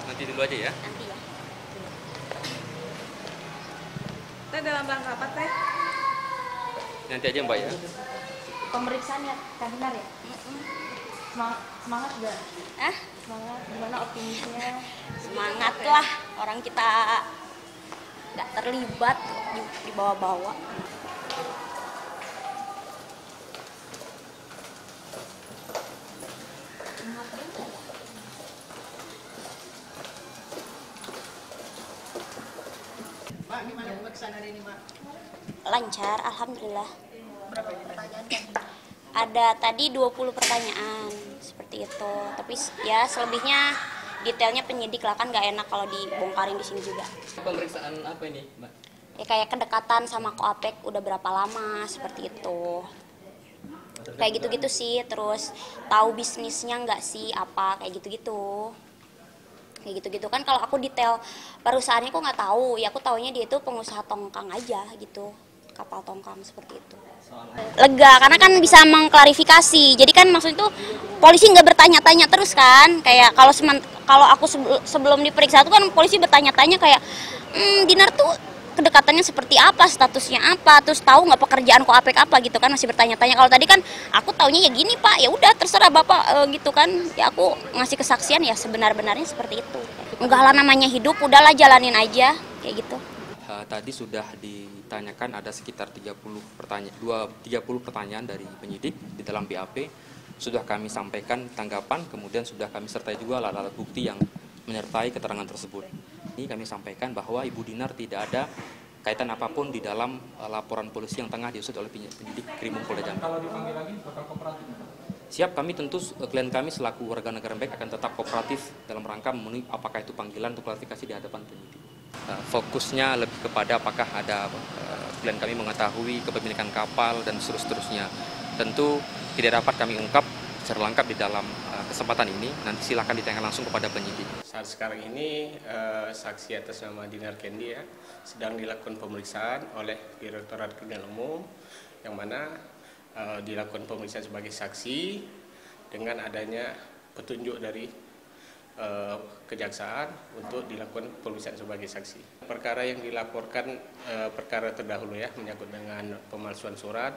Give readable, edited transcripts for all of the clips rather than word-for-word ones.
Nanti dulu aja ya. Nanti ya. Teh dalam rangka apa teh? Nanti aja Mbak ya. Pemeriksaan ya, kan benar ya? Semangat gak? Semangat, Gimana optimisnya? semangat lah, orang kita nggak terlibat di bawah-bawah. Mbak, gimana pemeriksaan hari ini, Mbak? Lancar, alhamdulillah. Berapa ini pertanyaan? Ada tadi 20 pertanyaan seperti itu, tapi ya selebihnya detailnya penyidik lah, kan nggak enak kalau dibongkarin di sini juga. Pemeriksaan apa ini, Mbak? Ya kayak kedekatan sama Koapek udah berapa lama seperti itu. Kayak gitu-gitu sih, terus tahu bisnisnya nggak sih apa kayak gitu-gitu. Kayak gitu-gitu kan kalau aku detail perusahaannya aku nggak tahu, ya aku taunya dia itu pengusaha tongkang aja gitu, kapal tongkang seperti itu. Lega karena kan bisa mengklarifikasi, jadi kan maksudnya itu polisi nggak bertanya-tanya terus kan, kayak kalau aku sebelum diperiksa itu kan polisi bertanya-tanya kayak Dinar tuh kedekatannya seperti apa, statusnya apa, terus tahu nggak pekerjaan Koapek apa gitu kan, masih bertanya-tanya. Kalau tadi kan aku taunya ya gini Pak, ya udah terserah Bapak gitu kan, ya aku ngasih kesaksian ya sebenar-benarnya seperti itu. Enggak lah, namanya hidup, udahlah jalanin aja kayak gitu. Tadi sudah ditanyakan ada sekitar 30 pertanyaan dari penyidik di dalam BAP. Sudah kami sampaikan tanggapan, kemudian sudah kami sertai juga alat-alat bukti yang menyertai keterangan tersebut. Ini kami sampaikan bahwa Ibu Dinar tidak ada kaitan apapun di dalam laporan polisi yang tengah diusut oleh penyidik Krimum Polda Jambi. Kalau dipanggil lagi bakal kooperatif? Siap, kami tentu klien kami selaku warga negara baik akan tetap kooperatif dalam rangka memenuhi apakah itu panggilan untuk klarifikasi di hadapan penyidik. Fokusnya lebih kepada apakah ada klien kami mengetahui kepemilikan kapal dan seterusnya. Tentu tidak dapat kami ungkap secara lengkap di dalam kesempatan ini. Nanti silakan ditanyakan langsung kepada penyidik. Saat sekarang ini saksi atas nama Dinar Kendi ya sedang dilakukan pemeriksaan oleh Direktorat Kriminal Umum, yang mana dilakukan pemeriksaan sebagai saksi dengan adanya petunjuk dari kejaksaan untuk dilakukan pemeriksaan sebagai saksi. Perkara yang dilaporkan perkara terdahulu ya, menyangkut dengan pemalsuan surat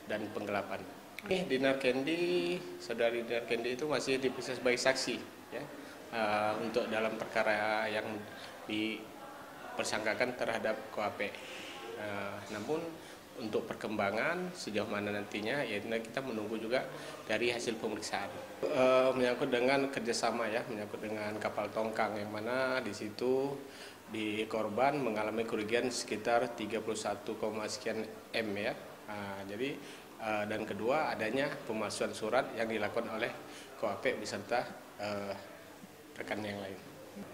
dan penggelapan. Dinar Kendi, saudari Dinar Kendi itu masih diperiksa sebagai saksi ya, untuk dalam perkara yang dipersangkakan terhadap Koapek. Namun untuk perkembangan sejauh mana nantinya ya kita menunggu juga dari hasil pemeriksaan. Menyangkut dengan kerjasama ya, menyangkut dengan kapal tongkang yang mana di situ di korban mengalami kerugian sekitar 31, sekian M ya. Jadi dan kedua adanya pemalsuan surat yang dilakukan oleh Koapek beserta rekan yang lain.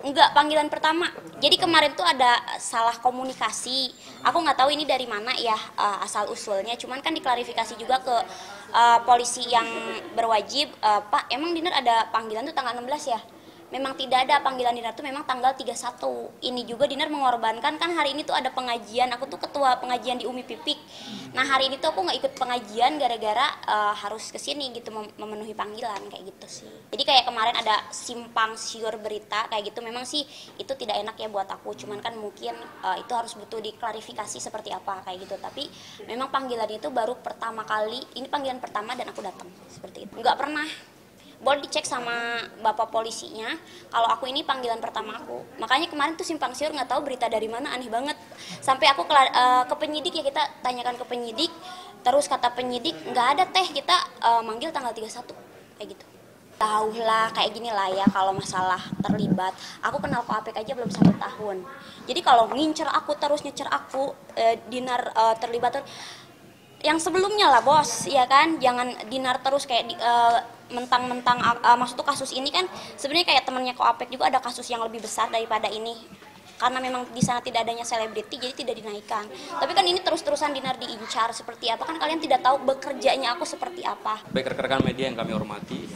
Enggak, panggilan pertama. Jadi kemarin tuh ada salah komunikasi. Aku nggak tahu ini dari mana ya asal usulnya. Cuman kan diklarifikasi juga ke polisi yang berwajib. Pak, emang Dinar ada panggilan tuh tanggal 16 ya? Memang tidak ada panggilan Dinar tuh memang tanggal 31. Ini juga Dinar mengorbankan, kan hari ini tuh ada pengajian. Aku tuh ketua pengajian di Umi Pipik. Nah hari ini tuh aku nggak ikut pengajian gara-gara harus kesini gitu memenuhi panggilan kayak gitu sih. Jadi kayak kemarin ada simpang siur berita kayak gitu. Memang sih itu tidak enak ya buat aku. Cuman kan mungkin itu harus butuh diklarifikasi seperti apa kayak gitu. Tapi memang panggilan itu baru pertama kali. Ini panggilan pertama dan aku datang seperti itu. Nggak pernah. Boleh dicek sama bapak polisinya kalau aku ini panggilan pertama aku. Makanya kemarin tuh simpang siur nggak tahu berita dari mana, aneh banget. Sampai aku ke penyidik ya, kita tanyakan ke penyidik, terus kata penyidik nggak ada teh, kita manggil tanggal 31 kayak gitu. Tahu lah kayak gini lah ya, kalau masalah terlibat. Aku kenal Koapek aja belum 1 tahun. Jadi kalau ngincer aku terus nyecer aku Dinar terlibat yang sebelumnya lah bos, ya kan, jangan Dinar terus kayak mentang-mentang maksud tuh kasus ini kan sebenarnya kayak temannya Koapek juga ada kasus yang lebih besar daripada ini, karena memang di sana tidak adanya selebriti jadi tidak dinaikkan. Tapi kan ini terus-terusan Dinar diincar seperti apa, kan kalian tidak tahu bekerjanya aku seperti apa. Baik rekan-rekan media yang kami hormati,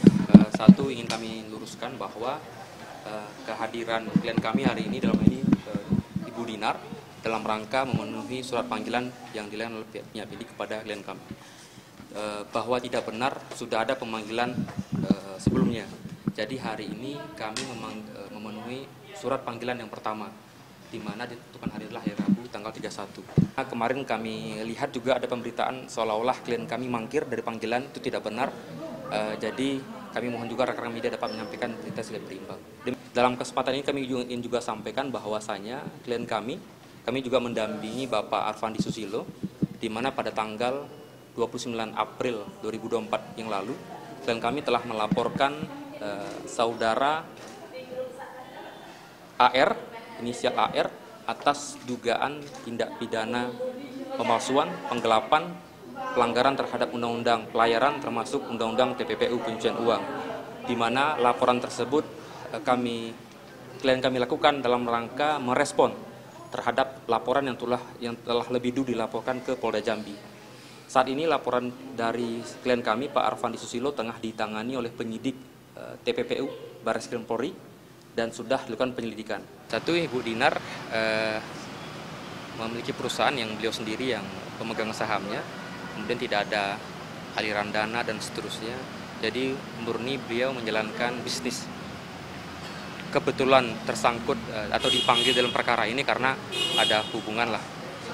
satu ingin kami luruskan bahwa kehadiran klien kami hari ini dalam ini Ibu Dinar dalam rangka memenuhi surat panggilan yang dilakukan oleh pihak penyidik kepada klien kami. Bahwa tidak benar sudah ada pemanggilan sebelumnya. Jadi hari ini kami memenuhi surat panggilan yang pertama, di mana ditentukan hari adalah hari Rabu tanggal 31. Nah, kemarin kami lihat juga ada pemberitaan seolah-olah klien kami mangkir dari panggilan, itu tidak benar. Jadi kami mohon juga rekan-rekan media dapat menyampaikan berita secara berimbang. Dalam kesempatan ini kami ingin juga sampaikan bahwasanya klien kami juga mendampingi Bapak Arfandi Susilo, di mana pada tanggal 29 April 2024 yang lalu, klien kami telah melaporkan saudara AR, inisial AR, atas dugaan tindak pidana pemalsuan, penggelapan, pelanggaran terhadap Undang-Undang Pelayaran termasuk Undang-Undang TPPU pencucian uang, di mana laporan tersebut klien kami lakukan dalam rangka merespon terhadap laporan yang telah lebih dulu dilaporkan ke Polda Jambi. Saat ini laporan dari klien kami Pak Arfandi Susilo tengah ditangani oleh penyidik TPPU Barreskrim Polri dan sudah dilakukan penyelidikan. Satu, Ibu Dinar memiliki perusahaan yang beliau sendiri yang pemegang sahamnya, kemudian tidak ada aliran dana dan seterusnya. Jadi murni beliau menjalankan bisnis. Kebetulan tersangkut atau dipanggil dalam perkara ini karena ada hubungan lah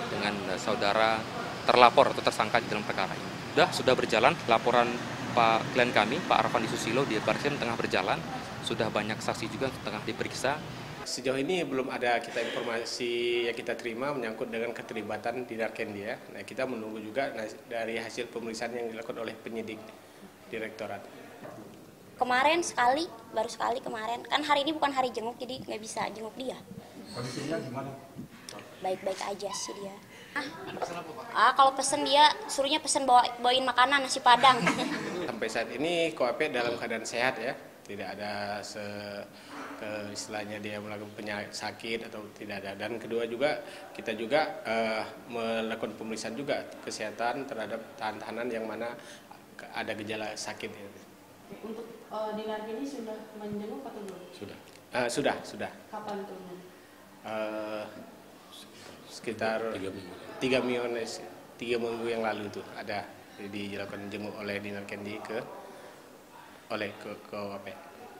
dengan saudara terlapor atau tersangka di dalam perkara ini. Sudah berjalan laporan Pak klien kami, Pak Arfandi Susilo di Barreskrim tengah berjalan, sudah banyak saksi juga tengah diperiksa. Sejauh ini belum ada informasi yang kita terima menyangkut dengan keterlibatan Dinar Kendi ya. Nah, kita menunggu juga dari hasil pemeriksaan yang dilakukan oleh penyidik Direktorat. Kemarin baru sekali kemarin. Kan hari ini bukan hari jenguk, jadi nggak bisa jenguk dia. Kondisinya gimana? Baik-baik aja sih dia. Kalau pesen dia suruhnya pesen bawain makanan nasi padang. Sampai saat ini KOAP dalam keadaan sehat ya, tidak ada istilahnya dia melakukan penyakit sakit atau tidak ada. Dan kedua juga kita juga melakukan pemeriksaan juga kesehatan terhadap tahanan yang mana ada gejala sakit. Untuk Dinar ini sudah menjenguk atau belum? Sudah. Kapan turun? Sekitar 3 minggu yang lalu itu ada dilakukan jenguk oleh Dinar Kendi ke KOAP.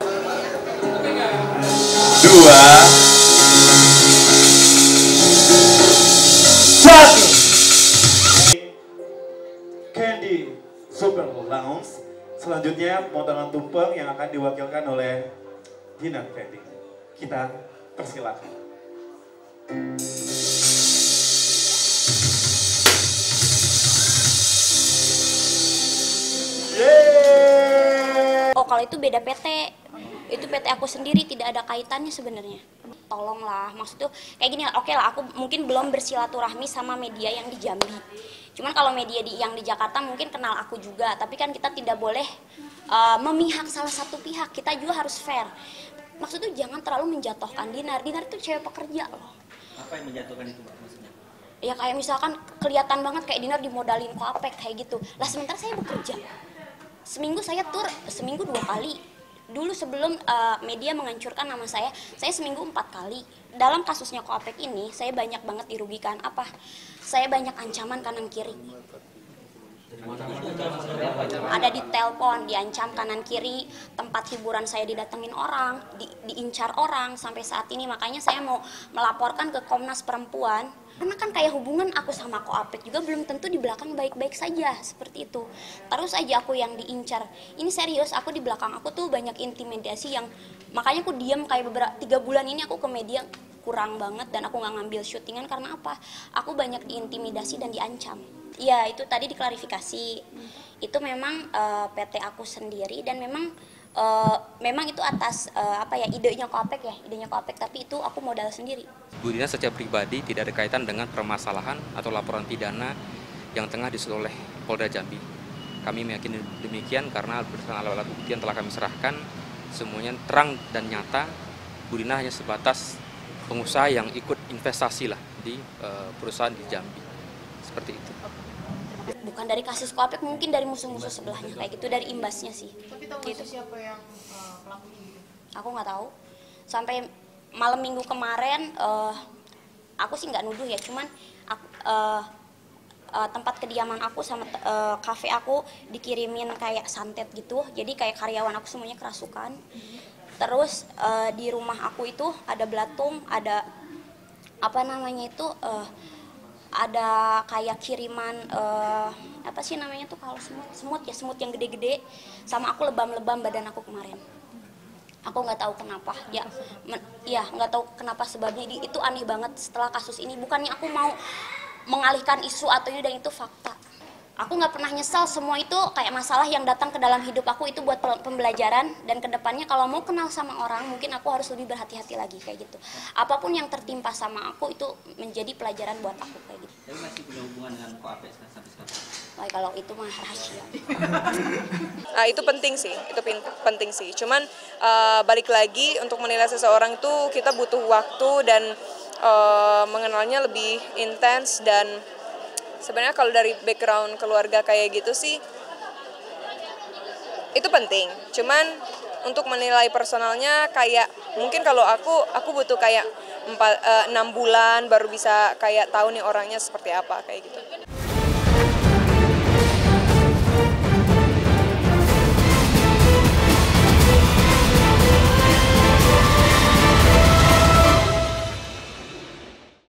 2 1 Kendi Super Lounge. Selanjutnya pemotongan tumpeng yang akan diwakilkan oleh Dinar Kendi. Kita persilakan. Oh, kalau itu beda PT. Itu PT aku sendiri, tidak ada kaitannya sebenarnya. Tolonglah, maksudnya kayak gini, oke lah, aku mungkin belum bersilaturahmi sama media yang di Jambi. Cuman kalau media yang di Jakarta mungkin kenal aku juga, tapi kan kita tidak boleh memihak salah satu pihak. Kita juga harus fair. Maksudnya jangan terlalu menjatuhkan Dinar. Dinar itu cewek pekerja loh. Apa yang menjatuhkan itu, Mbak, maksudnya? Ya kayak misalkan kelihatan banget kayak Dinar dimodalin KOAP kayak gitu. Lah sementara saya bekerja. Seminggu saya tur, seminggu 2 kali. Dulu sebelum media menghancurkan nama saya seminggu 4 kali. Dalam kasusnya KOAP ini, saya banyak banget dirugikan. Apa? Saya banyak ancaman kanan kiri. Ada di telepon, diancam kanan kiri, tempat hiburan saya didatengin orang, diincar orang sampai saat ini. Makanya saya mau melaporkan ke Komnas Perempuan. Karena kan kayak hubungan aku sama KOAP juga belum tentu di belakang baik-baik saja, seperti itu. Terus aja aku yang diincar. Ini serius, aku di belakang aku tuh banyak intimidasi yang makanya aku diam kayak 3 bulan ini aku ke media kurang banget dan aku nggak ngambil syutingan karena apa? Aku banyak diintimidasi dan diancam. Ya itu tadi diklarifikasi. Itu memang PT aku sendiri dan memang itu atas idenya KOAP tapi itu aku modal sendiri. Bu Dina secara pribadi tidak ada kaitan dengan permasalahan atau laporan pidana yang tengah disusun oleh Polda Jambi. Kami meyakini demikian karena berdasarkan alat-alat bukti yang telah kami serahkan semuanya terang dan nyata. Bu Dina hanya sebatas pengusaha yang ikut investasi lah di perusahaan di Jambi, seperti itu. Bukan dari kasus KOAP, mungkin dari musuh-musuh sebelahnya kayak gitu, dari imbasnya sih. Tapi tahu gitu. siapa yang pelakunya gitu? Aku nggak tahu. Sampai malam minggu kemarin, aku sih nggak nuduh ya, cuman tempat kediaman aku sama kafe aku dikirimin kayak santet gitu, jadi kayak karyawan aku semuanya kerasukan. Terus di rumah aku itu ada belatung, ada apa namanya itu ada kayak kiriman apa sih namanya tuh kalau semut yang gede-gede, sama aku lebam-lebam badan aku kemarin. Aku nggak tahu kenapa, ya nggak tahu kenapa sebabnya. Itu aneh banget setelah kasus ini. Bukannya aku mau mengalihkan isu atau ini, dan itu fakta. Aku nggak pernah nyesal, semua itu kayak masalah yang datang ke dalam hidup aku itu buat pembelajaran, dan kedepannya kalau mau kenal sama orang mungkin aku harus lebih berhati-hati lagi kayak gitu. Apapun yang tertimpa sama aku itu menjadi pelajaran buat aku kayak gitu. Tapi masih punya hubungan dengan Ko Ape sampai sekarang? Wah, kalau itu mah rahasia. Itu penting sih, penting sih. Cuman balik lagi untuk menilai seseorang tuh kita butuh waktu dan mengenalnya lebih intens, dan sebenarnya kalau dari background keluarga kayak gitu sih itu penting. Cuman untuk menilai personalnya kayak mungkin kalau aku butuh kayak 6 bulan baru bisa kayak tahu nih orangnya seperti apa kayak gitu.